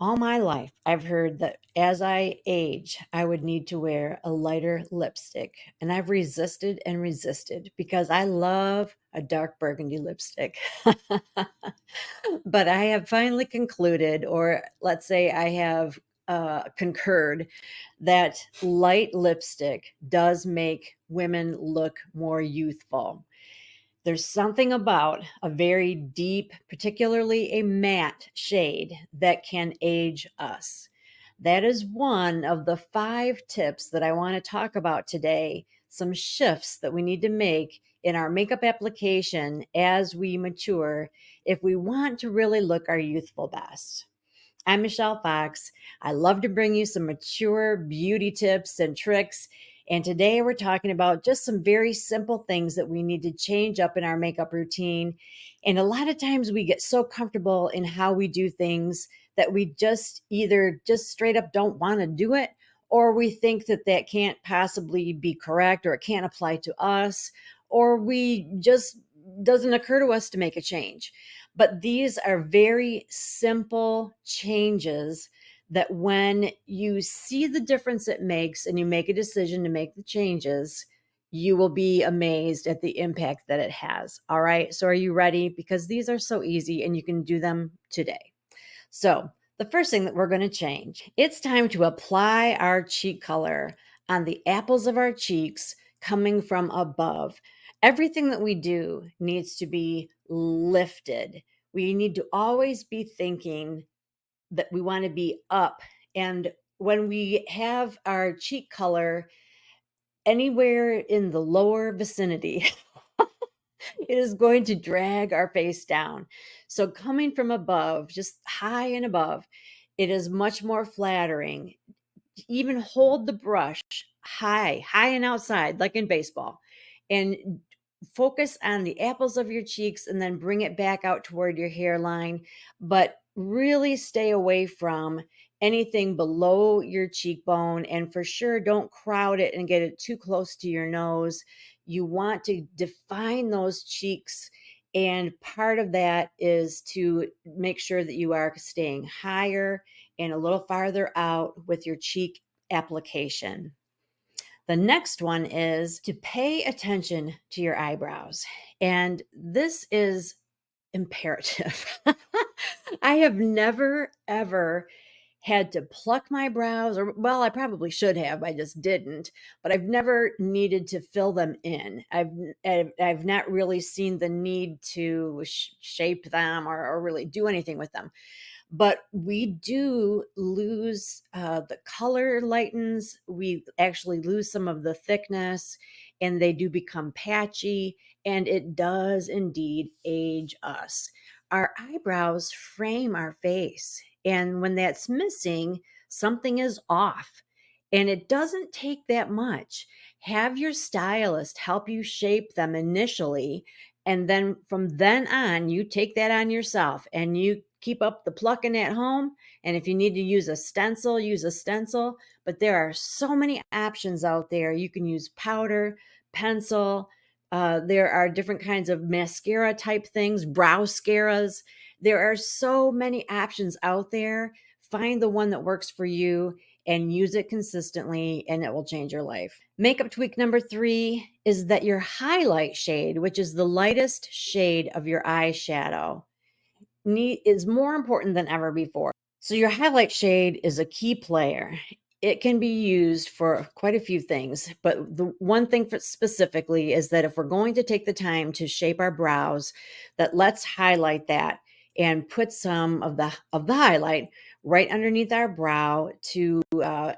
All my life, I've heard that as I age, I would need to wear a lighter lipstick. And I've resisted and resisted because I love a dark burgundy lipstick. But I have finally concluded, or let's say I have concurred, that light lipstick does make women look more youthful. There's something about a very deep, particularly a matte shade that can age us. That is one of the 5 tips that I want to talk about today. Some shifts that we need to make in our makeup application as we mature if we want to really look our youthful best. I'm Michelle Fox. I love to bring you some mature beauty tips and tricks. And today we're talking about just some very simple things that we need to change up in our makeup routine. And a lot of times we get so comfortable in how we do things that we just either just straight up don't want to do it, or we think that that can't possibly be correct, or it can't apply to us, or we just doesn't occur to us to make a change. But these are very simple changes that when you see the difference it makes and you make a decision to make the changes, you will be amazed at the impact that it has. All right. So, are you ready? Because these are so easy and you can do them today. So, the first thing that we're going to change, it's time to apply our cheek color on the apples of our cheeks coming from above. Everything that we do needs to be lifted. We need to always be thinking that we want to be up. And when we have our cheek color anywhere in the lower vicinity, it is going to drag our face down. So, coming from above, just high and above, it is much more flattering. Even hold the brush high and outside, like in baseball, and focus on the apples of your cheeks and then bring it back out toward your hairline. But really stay away from anything below your cheekbone. And for sure, don't crowd it and get it too close to your nose. You want to define those cheeks. And part of that is to make sure that you are staying higher and a little farther out with your cheek application. The next one is to pay attention to your eyebrows. And this is imperative. I have never, ever had to pluck my brows, or well, I probably should have, I just didn't, but I've never needed to fill them in. I've not really seen the need to shape them, or really do anything with them. But we do lose the color lightens. We actually lose some of the thickness, and they do become patchy, and it does indeed age us. Our eyebrows frame our face, and when that's missing, something is off. And it doesn't take that much. Have your stylist help you shape them initially, and then from then on, you take that on yourself and you keep up the plucking at home. And if you need to use a stencil, use a stencil. But there are so many options out there. You can use powder, pencil. There are different kinds of mascara type things, brow scaras. There are so many options out there. Find the one that works for you and use it consistently, and it will change your life. Makeup tweak number 3 is that your highlight shade, which is the lightest shade of your eyeshadow, is more important than ever before. So, your highlight shade is a key player. It can be used for quite a few things, but the one thing specifically is that if we're going to take the time to shape our brows, that let's highlight that and put some of the highlight right underneath our brow to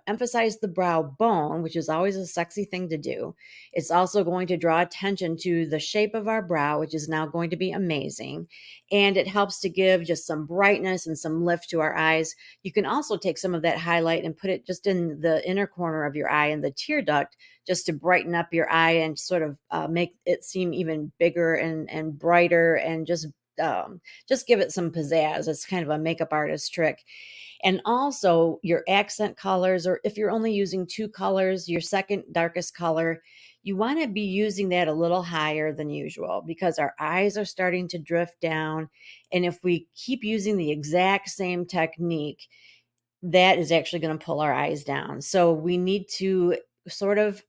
emphasize the brow bone, which is always a sexy thing to do. It's also going to draw attention to the shape of our brow, which is now going to be amazing. And it helps to give just some brightness and some lift to our eyes. You can also take some of that highlight and put it just in the inner corner of your eye and the tear duct, just to brighten up your eye and sort of make it seem even bigger and brighter, and just just give it some pizzazz. It's kind of a makeup artist trick. And also your accent colors, or if you're only using two colors, your second darkest color, you want to be using that a little higher than usual because our eyes are starting to drift down. And if we keep using the exact same technique, that is actually going to pull our eyes down. So we need to sort of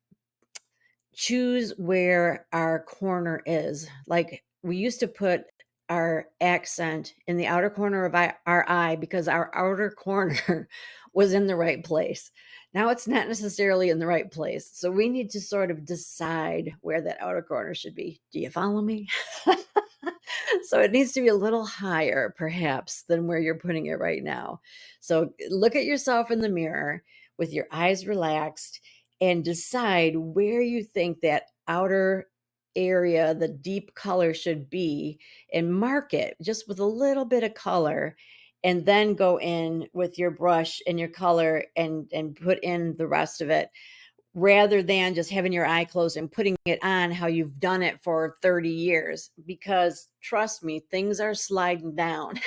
choose where our corner is. Like we used to put our accent in the outer corner of our eye because our outer corner was in the right place. Now it's not necessarily in the right place. So we need to sort of decide where that outer corner should be. Do you follow me? So it needs to be a little higher, perhaps, than where you're putting it right now. So look at yourself in the mirror with your eyes relaxed and decide where you think that outer area, the deep color should be, and mark it just with a little bit of color. And then go in with your brush and your color and put in the rest of it rather than just having your eye closed and putting it on how you've done it for 30 years. Because trust me, things are sliding down.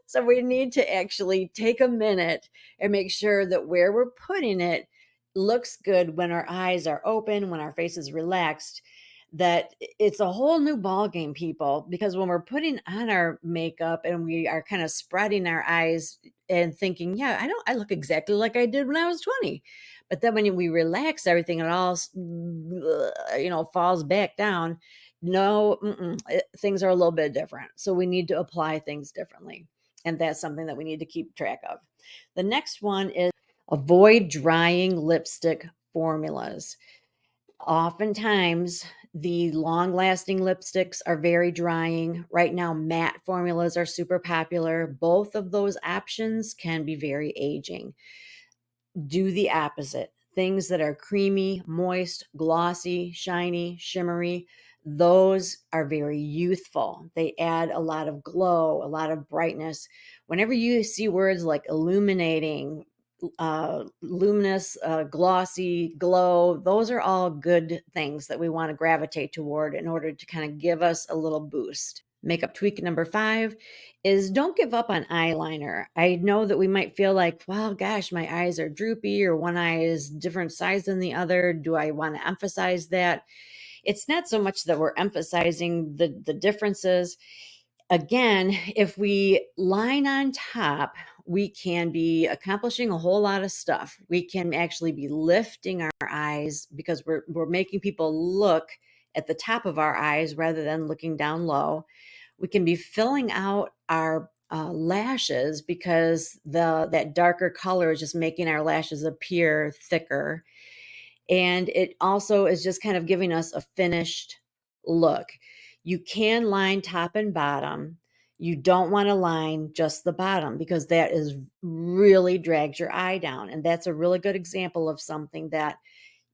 So we need to actually take a minute and make sure that where we're putting it looks good when our eyes are open, when our face is relaxed, that it's a whole new ball game, people, because when we're putting on our makeup and we are kind of spreading our eyes and thinking, yeah, I look exactly like I did when I was 20. But then when we relax everything, it all, falls back down. No, things are a little bit different. So we need to apply things differently. And that's something that we need to keep track of. The next one is avoid drying lipstick formulas. Oftentimes, the long lasting lipsticks are very drying. Right now, matte formulas are super popular. Both of those options can be very aging. Do the opposite. Things that are creamy, moist, glossy, shiny, shimmery, those are very youthful. They add a lot of glow, a lot of brightness. Whenever you see words like illuminating, luminous, glossy, glow, those are all good things that we want to gravitate toward in order to kind of give us a little boost. Makeup tweak number 5 is don't give up on eyeliner. I know that we might feel like, well, gosh, my eyes are droopy or one eye is different size than the other. Do I want to emphasize that? It's not so much that we're emphasizing the differences. Again, if we line on top, we can be accomplishing a whole lot of stuff. We can actually be lifting our eyes because we're making people look at the top of our eyes rather than looking down low. We can be filling out our lashes because that darker color is just making our lashes appear thicker. And it also is just kind of giving us a finished look. You can line top and bottom. You don't want to line just the bottom because that is really drags your eye down. And that's a really good example of something that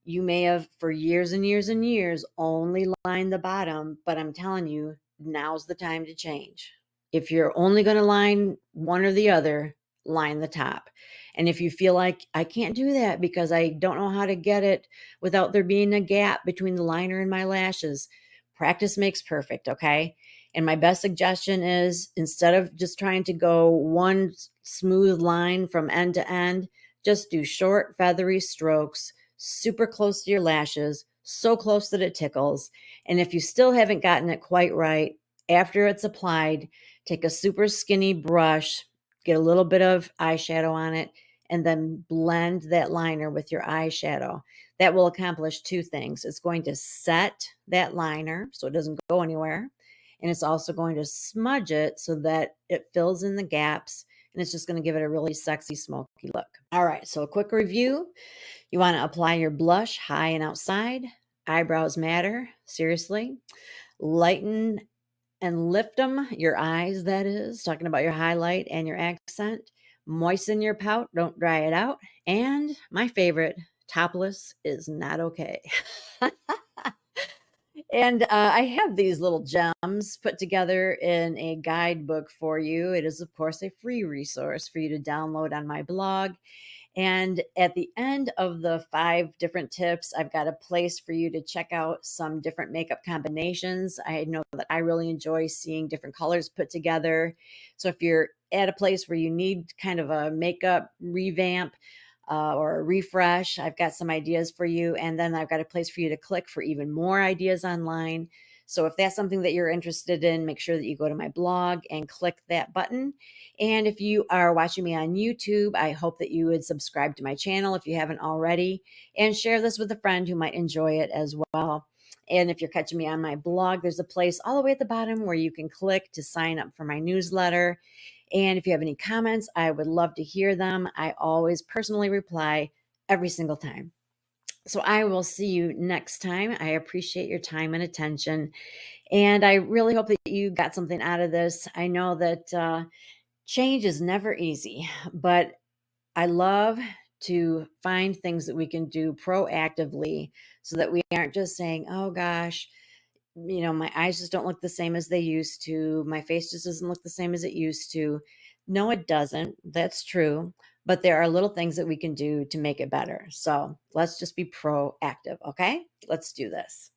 you may have for years and years and years only lined the bottom, but I'm telling you, now's the time to change. If you're only going to line one or the other, line the top. And if you feel like I can't do that because I don't know how to get it without there being a gap between the liner and my lashes, practice makes perfect, okay? And my best suggestion is instead of just trying to go one smooth line from end to end, just do short, feathery strokes super close to your lashes, so close that it tickles. And if you still haven't gotten it quite right, after it's applied, take a super skinny brush, get a little bit of eyeshadow on it, and then blend that liner with your eyeshadow. That will accomplish two things. It's going to set that liner so it doesn't go anywhere. And it's also going to smudge it so that it fills in the gaps. And it's just going to give it a really sexy, smoky look. All right, so a quick review. You want to apply your blush high and outside. Eyebrows matter, seriously. Lighten and lift them, your eyes, that is, talking about your highlight and your accent. Moisten your pout, don't dry it out. And my favorite, topless is not okay. And I have these little gems put together in a guidebook for you. It is, of course, a free resource for you to download on my blog. And at the end of the 5 different tips, I've got a place for you to check out some different makeup combinations. I know that I really enjoy seeing different colors put together. So if you're at a place where you need kind of a makeup revamp, or a refresh, I've got some ideas for you. And then I've got a place for you to click for even more ideas online. So if that's something that you're interested in, make sure that you go to my blog and click that button. And if you are watching me on YouTube, I hope that you would subscribe to my channel if you haven't already, and share this with a friend who might enjoy it as well. And if you're catching me on my blog, there's a place all the way at the bottom where you can click to sign up for my newsletter. And if you have any comments, I would love to hear them. I always personally reply every single time. So I will see you next time. I appreciate your time and attention. And I really hope that you got something out of this. I know that change is never easy, but I love to find things that we can do proactively so that we aren't just saying, oh gosh, my eyes just don't look the same as they used to. My face just doesn't look the same as it used to. No, it doesn't. That's true. But there are little things that we can do to make it better. So let's just be proactive. Okay. Let's do this.